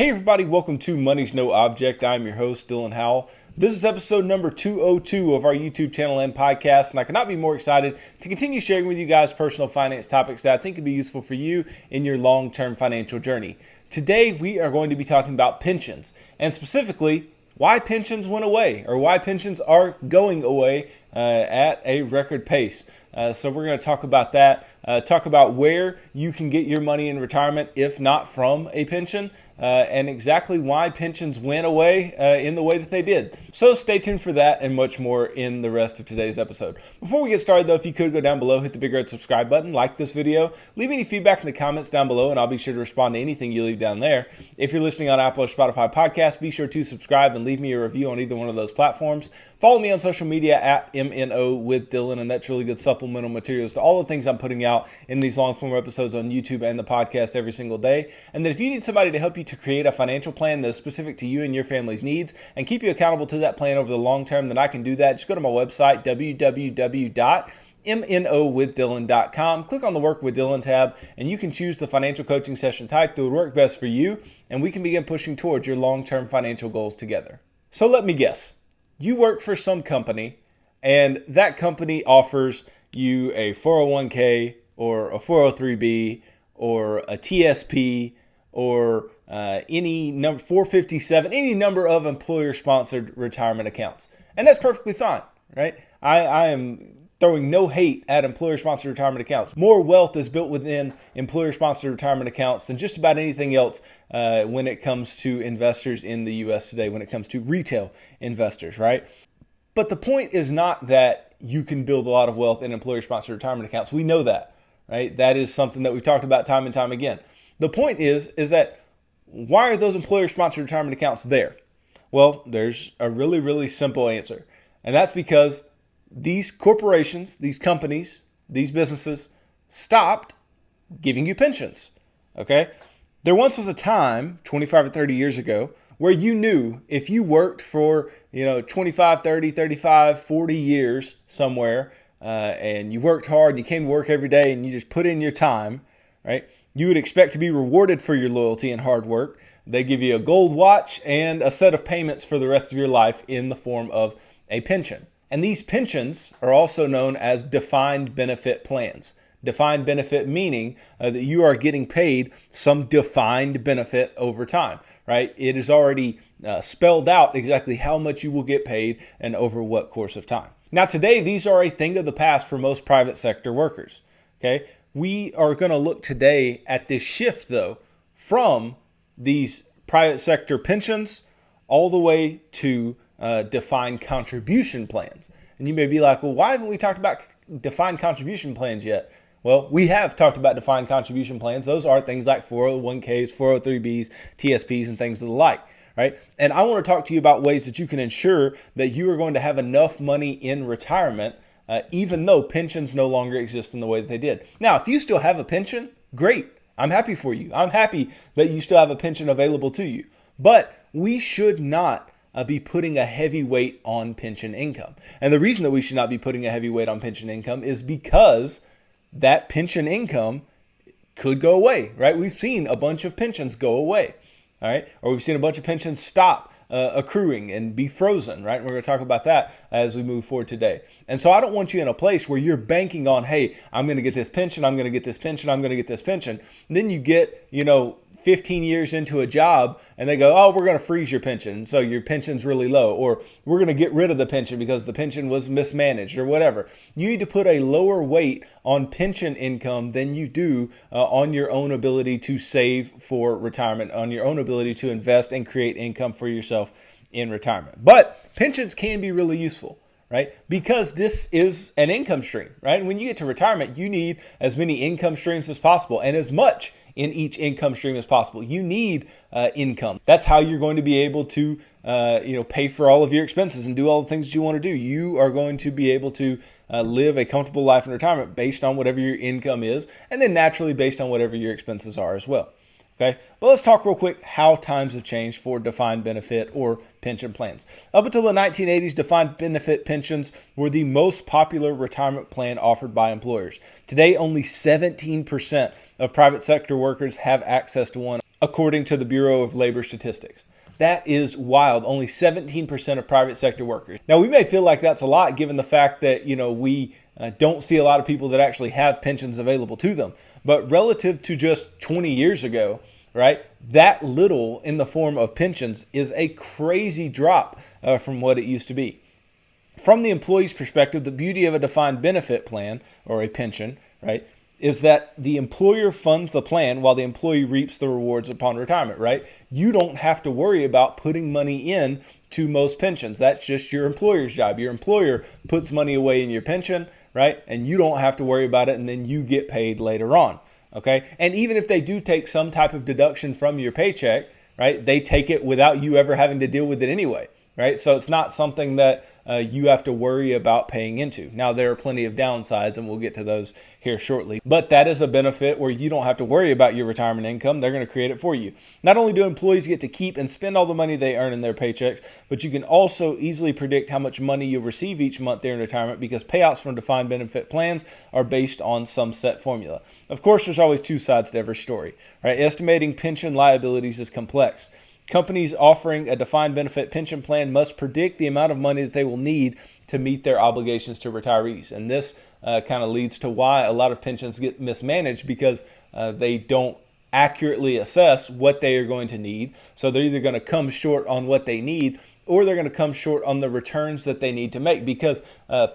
Hey everybody, welcome to Money's No Object. I'm your host, Dylan Howell. This is episode number 202 of our YouTube channel and podcast, and I could not be more excited to continue sharing with you guys personal finance topics that I think could be useful for you in your long-term financial journey. Today, we are going to be talking about pensions, and specifically, why pensions went away, or why pensions are going away at a record pace. So we're going to talk about that, talk about where you can get your money in retirement if not from a pension, and exactly why pensions went away in the way that they did. So stay tuned for that and much more in the rest of today's episode. Before we get started though, if you could go down below, hit the big red subscribe button, like this video, leave any feedback in the comments down below, and I'll be sure to respond to anything you leave down there. If you're listening on Apple or Spotify podcasts, be sure to subscribe and leave me a review on either one of those platforms. Follow me on social media at MNO with Dylan, and that's really good supplemental materials to all the things I'm putting out in these long form episodes on YouTube and the podcast every single day. And then if you need somebody to help you to create a financial plan that's specific to you and your family's needs and keep you accountable to that plan over the long term, then I can do that. Just go to my website, www.MNOwithDylan.com. Click on the Work with Dylan tab, and you can choose the financial coaching session type that would work best for you, and we can begin pushing towards your long-term financial goals together. So let me guess. You work for some company, and that company offers you a 401k or a 403b or a TSP or any number 457, any number of employer-sponsored retirement accounts. And that's perfectly fine, right? I am throwing no hate at employer-sponsored retirement accounts. More wealth is built within employer-sponsored retirement accounts than just about anything else when it comes to investors in the U.S. today, when it comes to retail investors, right? But the point is not that you can build a lot of wealth in employer-sponsored retirement accounts. We know that, right? That is something that we've talked about time and time again. The point is that why are those employer-sponsored retirement accounts there? Well, there's a really, really simple answer. And that's because these corporations, these companies, these businesses stopped giving you pensions, okay? There once was a time, 25 or 30 years ago, where you knew if you worked for, 25, 30, 35, 40 years somewhere, and you worked hard, and you came to work every day, and you just put in your time, right? You would expect to be rewarded for your loyalty and hard work. They give you a gold watch and a set of payments for the rest of your life in the form of a pension. And these pensions are also known as defined benefit plans. Defined benefit meaning that you are getting paid some defined benefit over time, right? It is already spelled out exactly how much you will get paid and over what course of time. Now today, these are a thing of the past for most private sector workers, okay? We are going to look today at this shift though from these private sector pensions all the way to defined contribution plans. And you may be like, well, why haven't we talked about defined contribution plans yet? Well, we have talked about defined contribution plans. Those are things like 401ks, 403bs, TSPs, and things of the like, right? And I want to talk to you about ways that you can ensure that you are going to have enough money in retirement, even though pensions no longer exist in the way that they did. Now, if you still have a pension, great. I'm happy for you. I'm happy that you still have a pension available to you. But we should not be putting a heavy weight on pension income. And the reason that we should not be putting a heavy weight on pension income is because that pension income could go away, right? We've seen a bunch of pensions go away, all right? Or we've seen a bunch of pensions stop accruing and be frozen, right? And we're going to talk about that as we move forward today. And so I don't want you in a place where you're banking on, hey, I'm going to get this pension, I'm going to get this pension, I'm going to get this pension. And then you get, 15 years into a job and they go, oh, we're going to freeze your pension. So your pension's really low, or we're going to get rid of the pension because the pension was mismanaged or whatever. You need to put a lower weight on pension income than you do on your own ability to save for retirement, on your own ability to invest and create income for yourself in retirement. But pensions can be really useful, right? Because this is an income stream, right? When you get to retirement, you need as many income streams as possible and as much in each income stream as possible. You need income. That's how you're going to be able to, pay for all of your expenses and do all the things that you want to do. You are going to be able to live a comfortable life in retirement based on whatever your income is, and then naturally based on whatever your expenses are as well. Okay, but let's talk real quick how times have changed for defined benefit or pension plans. Up until the 1980s, defined benefit pensions were the most popular retirement plan offered by employers. Today, only 17% of private sector workers have access to one. according to the Bureau of Labor Statistics. That is wild. Only 17% of private sector workers. Now, we may feel like that's a lot given the fact that, we don't see a lot of people that actually have pensions available to them. But relative to just 20 years ago, right, that little in the form of pensions is a crazy drop from what it used to be. From the employee's perspective, the beauty of a defined benefit plan or a pension, right, is that the employer funds the plan while the employee reaps the rewards upon retirement, right? You don't have to worry about putting money in to most pensions. That's just your employer's job. Your employer puts money away in your pension, right? And you don't have to worry about it, and then you get paid later on, okay? And even if they do take some type of deduction from your paycheck, right, they take it without you ever having to deal with it anyway, right? So it's not something that you have to worry about paying into. Now, there are plenty of downsides, and we'll get to those here shortly. But that is a benefit where you don't have to worry about your retirement income. They're going to create it for you. Not only do employees get to keep and spend all the money they earn in their paychecks, but you can also easily predict how much money you'll receive each month during retirement because payouts from defined benefit plans are based on some set formula. Of course, there's always two sides to every story, right? Estimating pension liabilities is complex. Companies offering a defined benefit pension plan must predict the amount of money that they will need to meet their obligations to retirees. And this kind of leads to why a lot of pensions get mismanaged because they don't accurately assess what they are going to need. So they're either going to come short on what they need or they're going to come short on the returns that they need to make because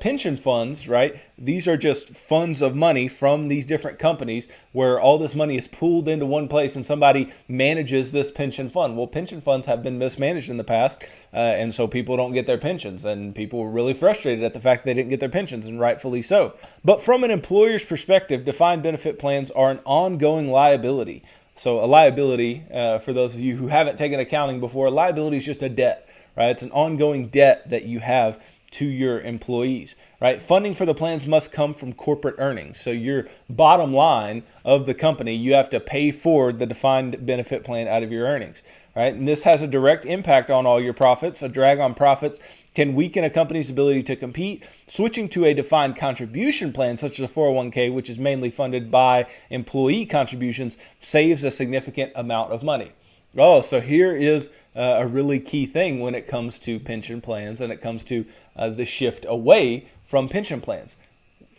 pension funds, right? These are just funds of money from these different companies where all this money is pooled into one place and somebody manages this pension fund. Well, pension funds have been mismanaged in the past, and so people don't get their pensions, and people were really frustrated at the fact that they didn't get their pensions, and rightfully so. But from an employer's perspective, defined benefit plans are an ongoing liability. So a liability, for those of you who haven't taken accounting before, a liability is just a debt. Right? It's an ongoing debt that you have to your employees, right? Funding for the plans must come from corporate earnings. So your bottom line of the company, you have to pay for the defined benefit plan out of your earnings, right? And this has a direct impact on all your profits. A drag on profits can weaken a company's ability to compete. Switching to a defined contribution plan, such as a 401k, which is mainly funded by employee contributions, saves a significant amount of money. Oh, so here is a really key thing when it comes to pension plans and it comes to the shift away from pension plans.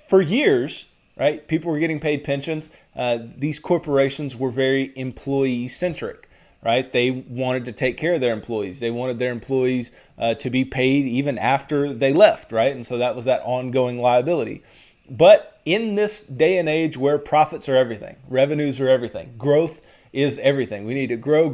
For years, right, people were getting paid pensions. These corporations were very employee-centric, right? They wanted to take care of their employees. They wanted their employees to be paid even after they left, right? And so that was that ongoing liability. But in this day and age where profits are everything, revenues are everything, growth is everything. We need to grow.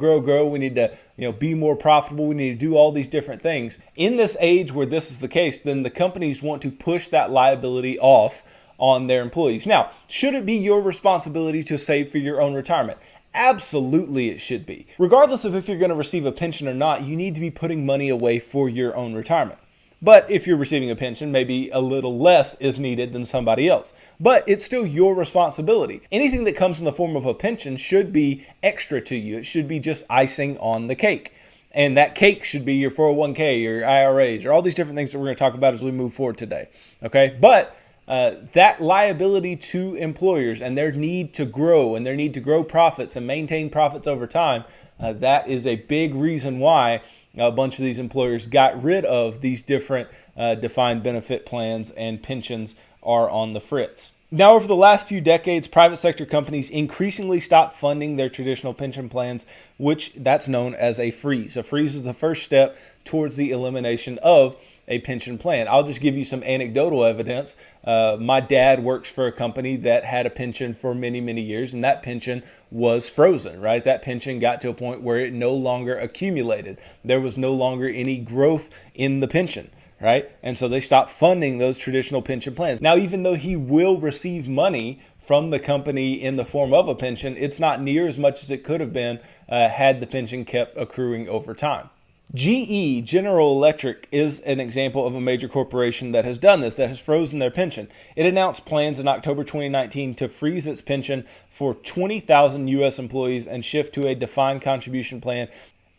We need to, be more profitable. We need to do all these different things. In this age where this is the case, then the companies want to push that liability off on their employees. Now, should it be your responsibility to save for your own retirement? Absolutely it should be. Regardless of if you're going to receive a pension or not, you need to be putting money away for your own retirement. But if you're receiving a pension, maybe a little less is needed than somebody else. But it's still your responsibility. Anything that comes in the form of a pension should be extra to you. It should be just icing on the cake. And that cake should be your 401k, your IRAs, or all these different things that we're going to talk about as we move forward today. Okay? But that liability to employers and their need to grow and their need to grow profits and maintain profits over time, that is a big reason why a bunch of these employers got rid of these different defined benefit plans and pensions are on the fritz. Now, over the last few decades, private sector companies increasingly stopped funding their traditional pension plans, which that's known as a freeze. A freeze is the first step towards the elimination of a pension plan. I'll just give you some anecdotal evidence. My dad works for a company that had a pension for many, many years, and that pension was frozen, right? That pension got to a point where it no longer accumulated. There was no longer any growth in the pension, right? And so they stopped funding those traditional pension plans. Now, even though he will receive money from the company in the form of a pension, it's not near as much as it could have been had the pension kept accruing over time. GE, General Electric, is an example of a major corporation that has done this, that has frozen their pension. It announced plans in October 2019 to freeze its pension for 20,000 U.S. employees and shift to a defined contribution plan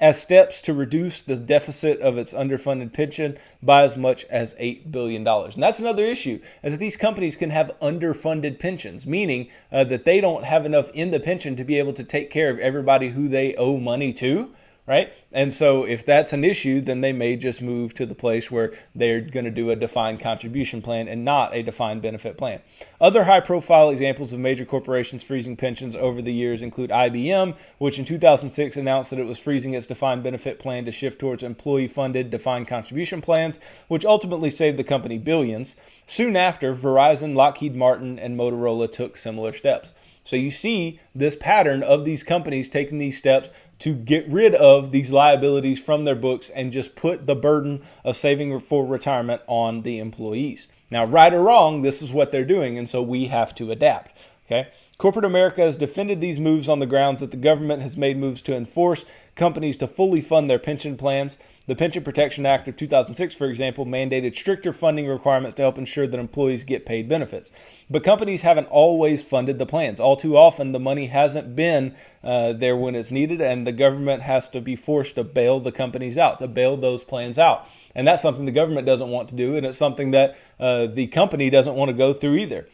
as steps to reduce the deficit of its underfunded pension by as much as $8 billion. And that's another issue, is that these companies can have underfunded pensions, meaning that they don't have enough in the pension to be able to take care of everybody who they owe money to. Right? And so if that's an issue, then they may just move to the place where they're going to do a defined contribution plan and not a defined benefit plan. Other high-profile examples of major corporations freezing pensions over the years include IBM, which in 2006 announced that it was freezing its defined benefit plan to shift towards employee-funded defined contribution plans, which ultimately saved the company billions. Soon after, Verizon, Lockheed Martin, and Motorola took similar steps. So you see this pattern of these companies taking these steps to get rid of these liabilities from their books and just put the burden of saving for retirement on the employees. Now, right or wrong, this is what they're doing, and so we have to adapt. Okay? Corporate America has defended these moves on the grounds that the government has made moves to enforce companies to fully fund their pension plans. The Pension Protection Act of 2006, for example, mandated stricter funding requirements to help ensure that employees get paid benefits. But companies haven't always funded the plans. All too often, the money hasn't been there when it's needed, and the government has to be forced to bail the companies out, to bail those plans out. And that's something the government doesn't want to do, and it's something that the company doesn't want to go through either.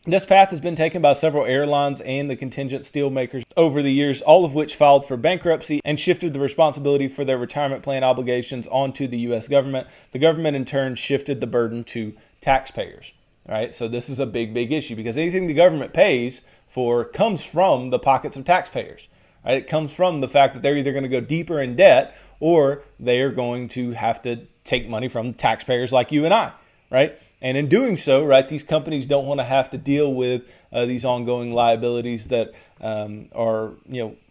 This path has been taken by several airlines and the contingent steel makers over the years, all of which filed for bankruptcy and shifted the responsibility for their retirement plan obligations onto the U.S. government. The government, in turn, shifted the burden to taxpayers. All right, so this is a big, big issue because anything the government pays for comes from the pockets of taxpayers. Right? It comes from the fact that they're either going to go deeper in debt or they are going to have to take money from taxpayers like you and I. Right? And in doing so, right, these companies don't want to have to deal with these ongoing liabilities that are,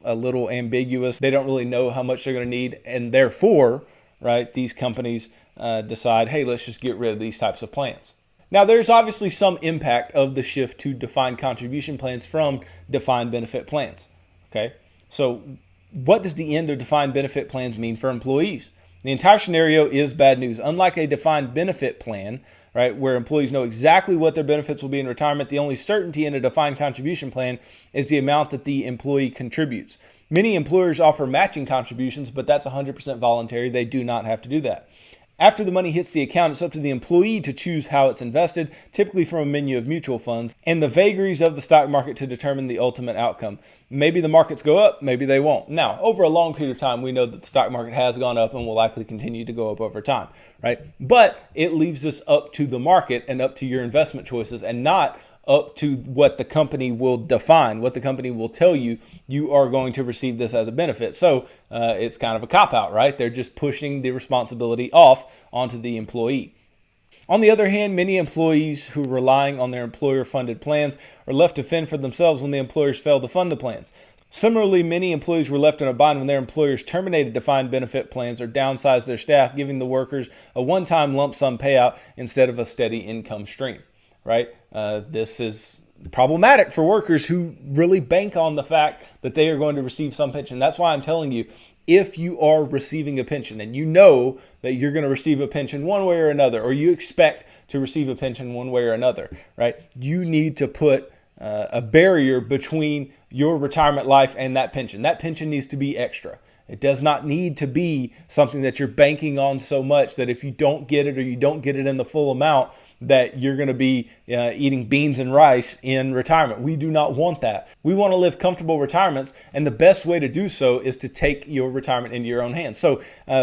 a little ambiguous. They don't really know how much they're going to need, and therefore, right, these companies decide, hey, let's just get rid of these types of plans. Now, there's obviously some impact of the shift to defined contribution plans from defined benefit plans. Okay, so what does the end of defined benefit plans mean for employees? The entire scenario is bad news. Unlike a defined benefit plan, right, where employees know exactly what their benefits will be in retirement, the only certainty in a defined contribution plan is the amount that the employee contributes. Many employers offer matching contributions, but that's 100% voluntary. They do not have to do that. After the money hits the account, it's up to the employee to choose how it's invested, typically from a menu of mutual funds, and the vagaries of the stock market to determine the ultimate outcome. Maybe the markets go up, maybe they won't. Now, over a long period of time, we know that the stock market has gone up and will likely continue to go up over time, right? But it leaves this up to the market and up to your investment choices and not up to what the company will define, what the company will tell you, you are going to receive this as a benefit. So it's kind of a cop-out, right? They're just pushing the responsibility off onto the employee. On the other hand, many employees who are relying on their employer-funded plans are left to fend for themselves when the employers fail to fund the plans. Similarly, many employees were left in a bind when their employers terminated defined benefit plans or downsized their staff, giving the workers a one-time lump sum payout instead of a steady income stream. Right? This is problematic for workers who really bank on the fact that they are going to receive some pension. That's why I'm telling you, if you are receiving a pension and you know that you're going to receive a pension one way or another, or you expect to receive a pension one way or another, right? You need to put a barrier between your retirement life and that pension. That pension needs to be extra. It does not need to be something that you're banking on so much that if you don't get it or you don't get it in the full amount, that you're going to be eating beans and rice in retirement. We do not want that. We want to live comfortable retirements, and the best way to do so is to take your retirement into your own hands. So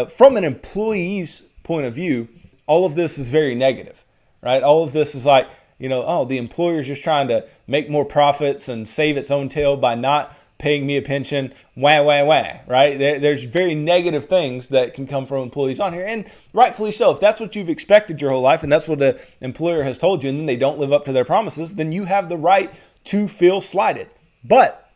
from an employee's point of view, all of this is very negative, right? All of this is like, the employer's just trying to make more profits and save its own tail by not paying me a pension, wah, wah, wah, right? There's very negative things that can come from employees on here, and rightfully so. If that's what you've expected your whole life and that's what the employer has told you and then they don't live up to their promises, then you have the right to feel slighted. But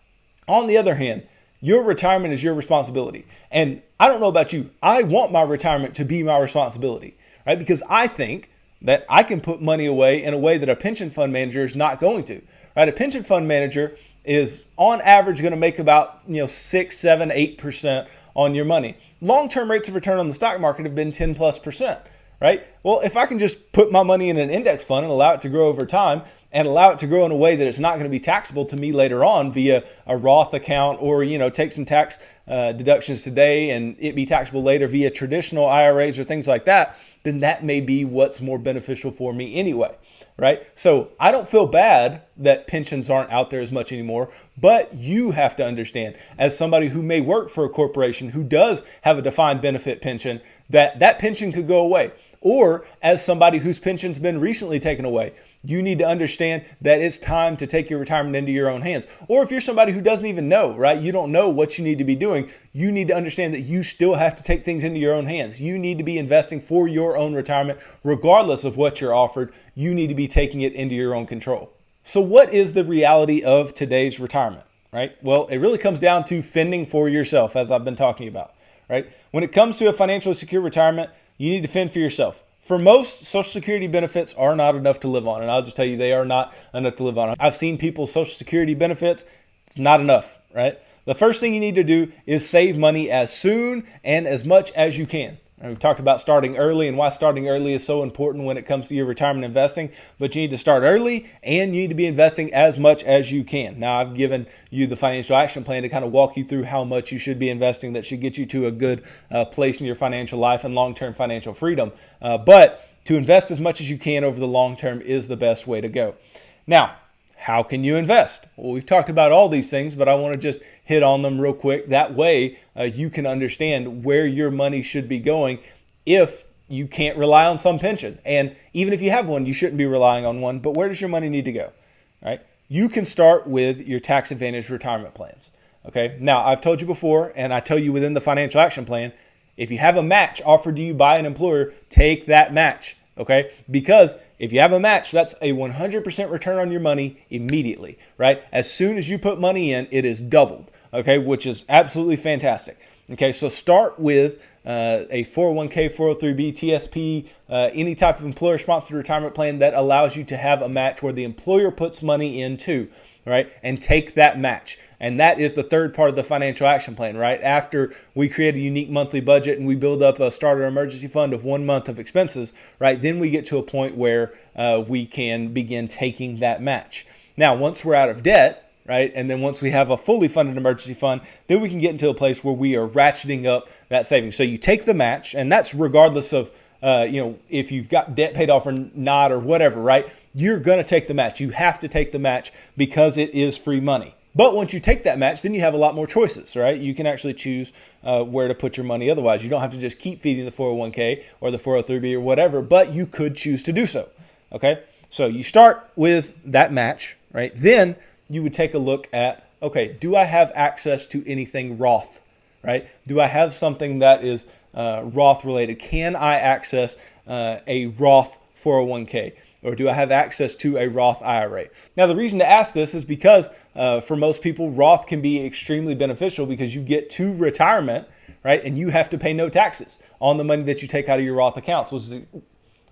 on the other hand, your retirement is your responsibility. And I don't know about you, I want my retirement to be my responsibility, right? Because I think that I can put money away in a way that a pension fund manager is not going to, right? A pension fund manager is on average going to make about 6, 7, 8% on your money. Long-term rates of return on the stock market have been 10+%, right? Well, if I can just put my money in an index fund and allow it to grow over time, and allow it to grow in a way that it's not going to be taxable to me later on via a Roth account, or, take some tax deductions today and it be taxable later via traditional IRAs or things like that, then that may be what's more beneficial for me anyway, right? So I don't feel bad that pensions aren't out there as much anymore, but you have to understand, as somebody who may work for a corporation who does have a defined benefit pension, that pension could go away. Or as somebody whose pension's been recently taken away, you need to understand that it's time to take your retirement into your own hands. Or if you're somebody who doesn't even know, right? You don't know what you need to be doing. You need to understand that you still have to take things into your own hands. You need to be investing for your own retirement, regardless of what you're offered. You need to be taking it into your own control. So what is the reality of today's retirement, right? Well, it really comes down to fending for yourself, as I've been talking about, right? When it comes to a financially secure retirement, you need to fend for yourself. For most, Social Security benefits are not enough to live on. And I'll just tell you, they are not enough to live on. I've seen people's Social Security benefits. It's not enough, right? The first thing you need to do is save money as soon and as much as you can. And we've talked about starting early and why starting early is so important when it comes to your retirement investing. But you need to start early and you need to be investing as much as you can. Now, I've given you the financial action plan to kind of walk you through how much you should be investing that should get you to a good place in your financial life and long-term financial freedom. But to invest as much as you can over the long term is the best way to go. Now, how can you invest? Well, we've talked about all these things, but I want to just hit on them real quick. That way you can understand where your money should be going if you can't rely on some pension. And even if you have one, you shouldn't be relying on one. But where does your money need to go? All right? You can start with your tax advantage retirement plans. Okay. Now, I've told you before, and I tell you within the financial action plan, if you have a match offered to you by an employer, take that match. Okay, because if you have a match, that's a 100% return on your money immediately, right? As soon as you put money in, it is doubled, okay, which is absolutely fantastic. Okay, so start with a 401k, 403b, TSP, any type of employer-sponsored retirement plan that allows you to have a match where the employer puts money into, right, and take that match. And that is the third part of the financial action plan, right? After we create a unique monthly budget and we build up a starter emergency fund of 1 month of expenses, right? Then we get to a point where we can begin taking that match. Now, once we're out of debt, right, and then once we have a fully funded emergency fund, then we can get into a place where we are ratcheting up that savings. So you take the match, and that's regardless of if you've got debt paid off or not or whatever, right? You're going to take the match. You have to take the match because it is free money. But once you take that match, then you have a lot more choices, right? You can actually choose where to put your money otherwise. You don't have to just keep feeding the 401k or the 403b or whatever, but you could choose to do so, okay? So you start with that match, right? Then you would take a look at, okay, do I have access to anything Roth, right? Do I have something that is Roth related? Can I access a Roth 401k? Or do I have access to a Roth IRA? Now, the reason to ask this is because for most people, Roth can be extremely beneficial because you get to retirement, right? And you have to pay no taxes on the money that you take out of your Roth accounts,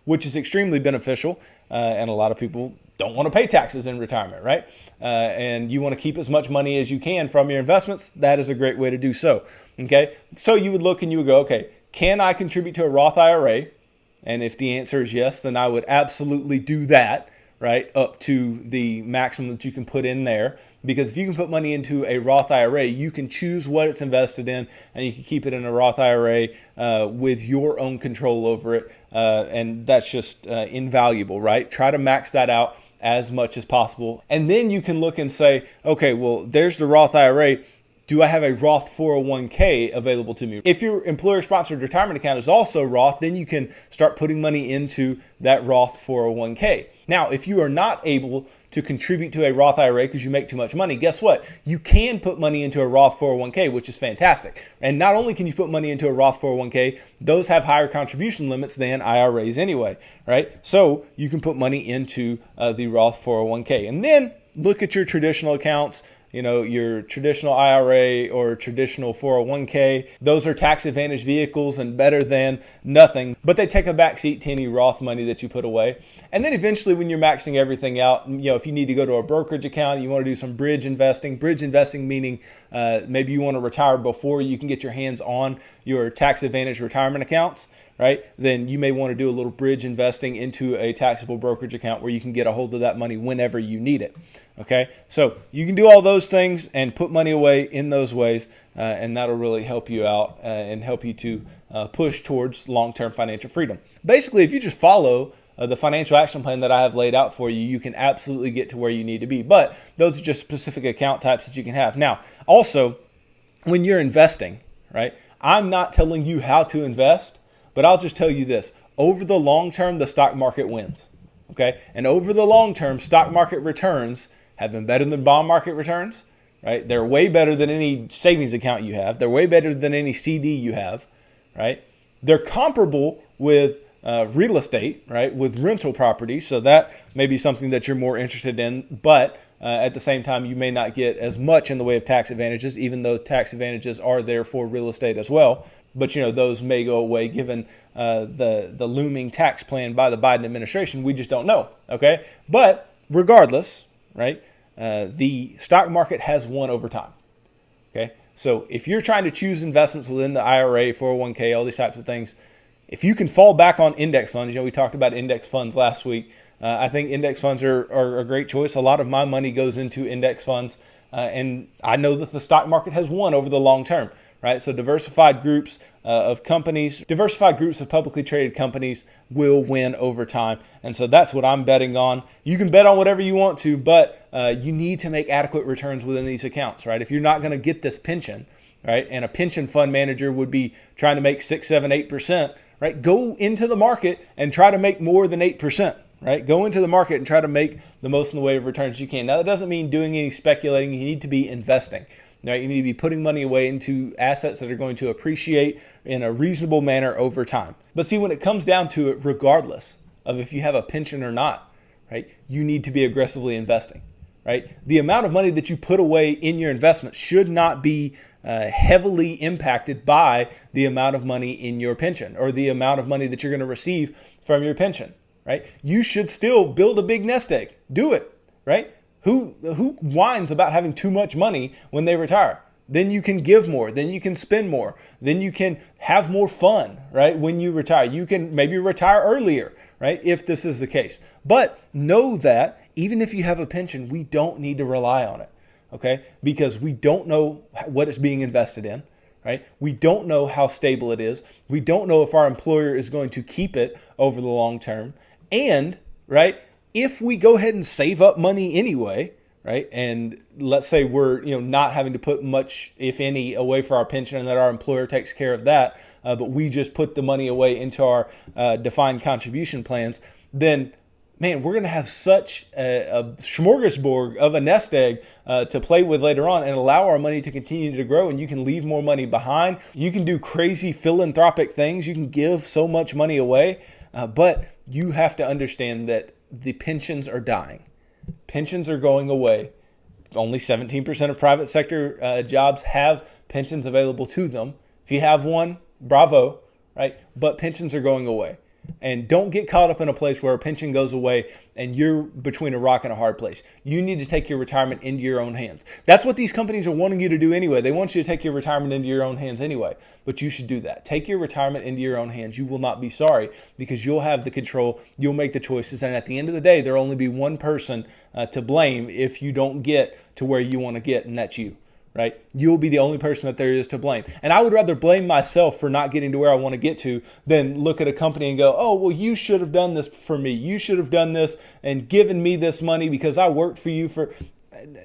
which is extremely beneficial. And a lot of people don't want to pay taxes in retirement, right? And you want to keep as much money as you can from your investments. That is a great way to do so, okay? So you would look and you would go, okay, can I contribute to a Roth IRA? And if the answer is yes, then I would absolutely do that, right, up to the maximum that you can put in there. Because if you can put money into a Roth IRA, you can choose what it's invested in, and you can keep it in a Roth IRA with your own control over it. And that's just invaluable, right? Try to max that out as much as possible. And then you can look and say, okay, well, there's the Roth IRA. Do I have a Roth 401k available to me? If your employer-sponsored retirement account is also Roth, then you can start putting money into that Roth 401k. Now, if you are not able to contribute to a Roth IRA because you make too much money, guess what? You can put money into a Roth 401k, which is fantastic. And not only can you put money into a Roth 401k, those have higher contribution limits than IRAs anyway, right? So you can put money into the Roth 401k. And then look at your traditional accounts. Your traditional IRA or traditional 401k, those are tax advantage vehicles and better than nothing, but they take a backseat to any Roth money that you put away. And then eventually when you're maxing everything out, if you need to go to a brokerage account, you want to do some bridge investing meaning maybe you want to retire before you can get your hands on your tax advantage retirement accounts, right, then you may want to do a little bridge investing into a taxable brokerage account where you can get a hold of that money whenever you need it. Okay, so you can do all those things and put money away in those ways, and that'll really help you out and help you to push towards long-term financial freedom. Basically, if you just follow the financial action plan that I have laid out for you, you can absolutely get to where you need to be. But those are just specific account types that you can have. Now, also, when you're investing, right, I'm not telling you how to invest, but I'll just tell you this. Over the long term, the stock market wins. Okay? And over the long term, stock market returns have been better than bond market returns, right? They're way better than any savings account you have. They're way better than any CD you have, right? They're comparable with real estate, right? With rental properties. So that may be something that you're more interested in, but at the same time, you may not get as much in the way of tax advantages, even though tax advantages are there for real estate as well. But, those may go away given the looming tax plan by the Biden administration. We just don't know. Okay. But regardless, right, the stock market has won over time. Okay. So if you're trying to choose investments within the IRA, 401k, all these types of things, if you can fall back on index funds, we talked about index funds last week. I think index funds are a great choice. A lot of my money goes into index funds, and I know that the stock market has won over the long term, right? So diversified groups of companies, diversified groups of publicly traded companies will win over time. And so that's what I'm betting on. You can bet on whatever you want to, but you need to make adequate returns within these accounts, right? If you're not going to get this pension, right, and a pension fund manager would be trying to make 6, 7, 8%, right? Go into the market and try to make more than 8%, right? Go into the market and try to make the most in the way of returns you can. Now, that doesn't mean doing any speculating. You need to be investing, right? You need to be putting money away into assets that are going to appreciate in a reasonable manner over time. But see, when it comes down to it, regardless of if you have a pension or not, right, you need to be aggressively investing, right? The amount of money that you put away in your investment should not be heavily impacted by the amount of money in your pension or the amount of money that you're going to receive from your pension, right? You should still build a big nest egg. Do it, right? Who whines about having too much money when they retire? Then you can give more. Then you can spend more. Then you can have more fun, right? When you retire, you can maybe retire earlier, right? If this is the case. But know that even if you have a pension, we don't need to rely on it. Okay, because we don't know what it's being invested in, right? We don't know how stable it is. We don't know if our employer is going to keep it over the long term. And, right, if we go ahead and save up money anyway, right, and let's say we're, not having to put much, if any, away for our pension and that our employer takes care of that, but we just put the money away into our defined contribution plans, then man, we're going to have such a smorgasbord of a nest egg to play with later on and allow our money to continue to grow. And you can leave more money behind. You can do crazy philanthropic things. You can give so much money away. But you have to understand that the pensions are dying. Pensions are going away. Only 17% of private sector jobs have pensions available to them. If you have one, bravo, right? But pensions are going away. And don't get caught up in a place where a pension goes away and you're between a rock and a hard place. You need to take your retirement into your own hands. That's what these companies are wanting you to do anyway. They want you to take your retirement into your own hands anyway. But you should do that. Take your retirement into your own hands. You will not be sorry because you'll have the control. You'll make the choices. And at the end of the day, there'll only be one person to blame if you don't get to where you want to get, and that's you. Right? You'll be the only person that there is to blame. And I would rather blame myself for not getting to where I want to get to than look at a company and go, oh, well, you should have done this for me. You should have done this and given me this money because I worked for you for...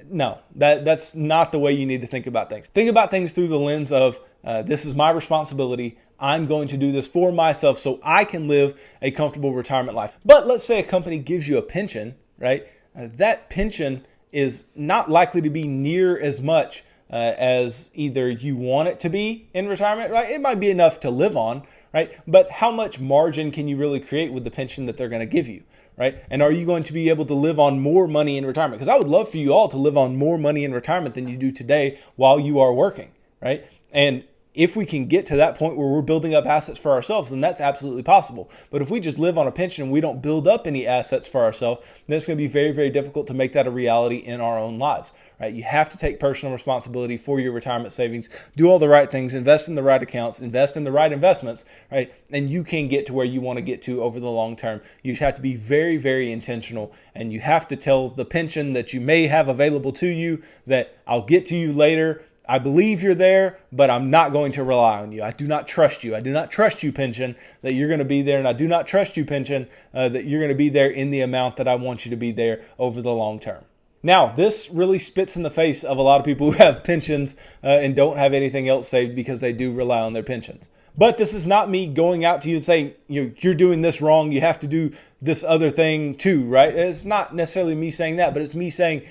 No, that's not the way you need to think about things. Think about things through the lens of this is my responsibility. I'm going to do this for myself so I can live a comfortable retirement life. But let's say a company gives you a pension, right? That pension is not likely to be near as much as either you want it to be in retirement, right? It might be enough to live on, right? But how much margin can you really create with the pension that they're going to give you, right? And are you going to be able to live on more money in retirement? Because I would love for you all to live on more money in retirement than you do today while you are working, right? And if we can get to that point where we're building up assets for ourselves, then that's absolutely possible. But if we just live on a pension and we don't build up any assets for ourselves, then it's going to be very, very difficult to make that a reality in our own lives, right? You have to take personal responsibility for your retirement savings, do all the right things, invest in the right accounts, invest in the right investments, right? And you can get to where you want to get to over the long term. You just have to be very, very intentional, and you have to tell the pension that you may have available to you that I'll get to you later. I believe you're there, but I'm not going to rely on you. I do not trust you. I do not trust you, pension, that you're going to be there. And I do not trust you, pension, that you're going to be there in the amount that I want you to be there over the long term. Now, this really spits in the face of a lot of people who have pensions and don't have anything else saved because they do rely on their pensions. But this is not me going out to you and saying, you're doing this wrong. You have to do this other thing too, right? It's not necessarily me saying that, but it's me saying,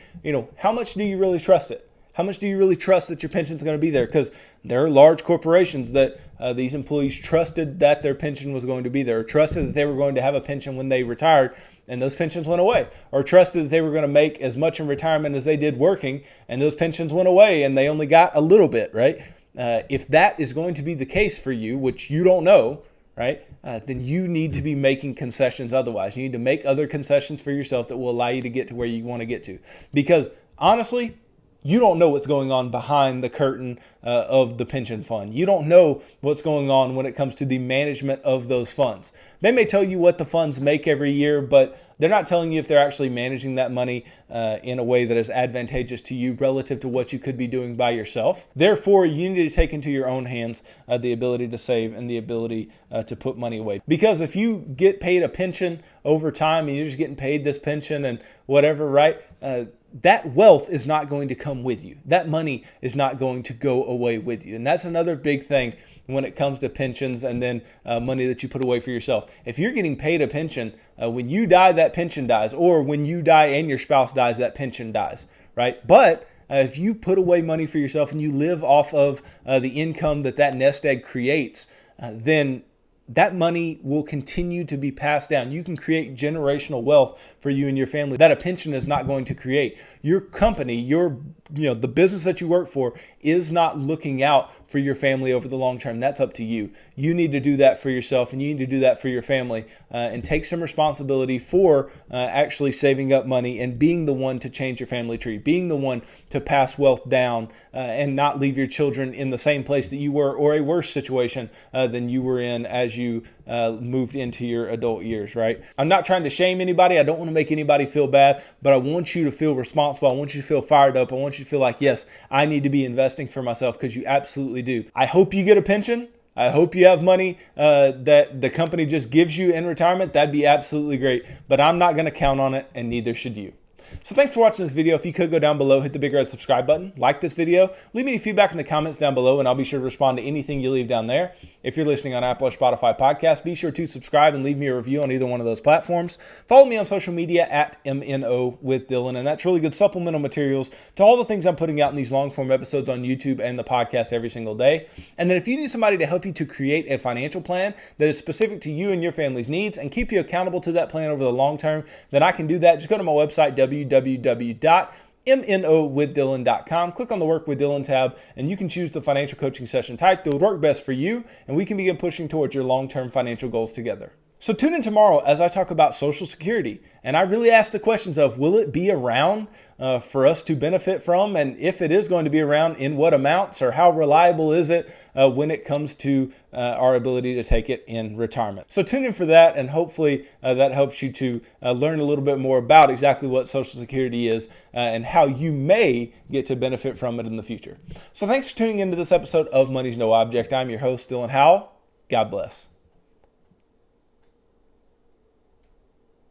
how much do you really trust it? How much do you really trust that your pension is going to be there? Because there are large corporations that these employees trusted that their pension was going to be there, or trusted that they were going to have a pension when they retired and those pensions went away, or trusted that they were going to make as much in retirement as they did working and those pensions went away and they only got a little bit, right? If that is going to be the case for you, which you don't know, right, then you need to be making concessions otherwise. You need to make other concessions for yourself that will allow you to get to where you want to get to. Because honestly, you don't know what's going on behind the curtain of the pension fund. You don't know what's going on when it comes to the management of those funds. They may tell you what the funds make every year, but they're not telling you if they're actually managing that money in a way that is advantageous to you relative to what you could be doing by yourself. Therefore, you need to take into your own hands the ability to save and the ability to put money away. Because if you get paid a pension over time and you're just getting paid this pension and whatever, right? That wealth is not going to come with you. That money is not going to go away with you. And that's another big thing when it comes to pensions and then money that you put away for yourself. If you're getting paid a pension, when you die, that pension dies. Or when you die and your spouse dies, that pension dies, right? But if you put away money for yourself and you live off of the income that nest egg creates, then that money will continue to be passed down. You can create generational wealth for you and your family that a pension is not going to create. Your company, the business that you work for is not looking out for your family over the long term. That's up to you. You need to do that for yourself, and you need to do that for your family, and take some responsibility for actually saving up money and being the one to change your family tree, being the one to pass wealth down and not leave your children in the same place that you were, or a worse situation than you were in as you moved into your adult years, right? I'm not trying to shame anybody. I don't want to make anybody feel bad, but I want you to feel responsible. I want you to feel fired up. I want you to feel like, yes, I need to be investing for myself, because you absolutely do. I hope you get a pension. I hope you have money that the company just gives you in retirement. That'd be absolutely great, but I'm not going to count on it, and neither should you. So thanks for watching this video. If you could go down below, hit the big red subscribe button, like this video, leave me any feedback in the comments down below, and I'll be sure to respond to anything you leave down there. If you're listening on Apple or Spotify podcasts, be sure to subscribe and leave me a review on either one of those platforms. Follow me on social media at MNO with Dylan, and that's really good supplemental materials to all the things I'm putting out in these long form episodes on YouTube and the podcast every single day. And then if you need somebody to help you to create a financial plan that is specific to you and your family's needs and keep you accountable to that plan over the long term, then I can do that. Just go to my website, www.MNOwithDylan.com. Click on the Work with Dylan tab, and you can choose the financial coaching session type that would work best for you, and we can begin pushing towards your long-term financial goals together. So tune in tomorrow as I talk about Social Security, and I really ask the questions of, will it be around for us to benefit from? And if it is going to be around, in what amounts, or how reliable is it when it comes to our ability to take it in retirement? So tune in for that, and hopefully that helps you to learn a little bit more about exactly what Social Security is and how you may get to benefit from it in the future. So thanks for tuning into this episode of Money's No Object. I'm your host, Dylan Howell. God bless.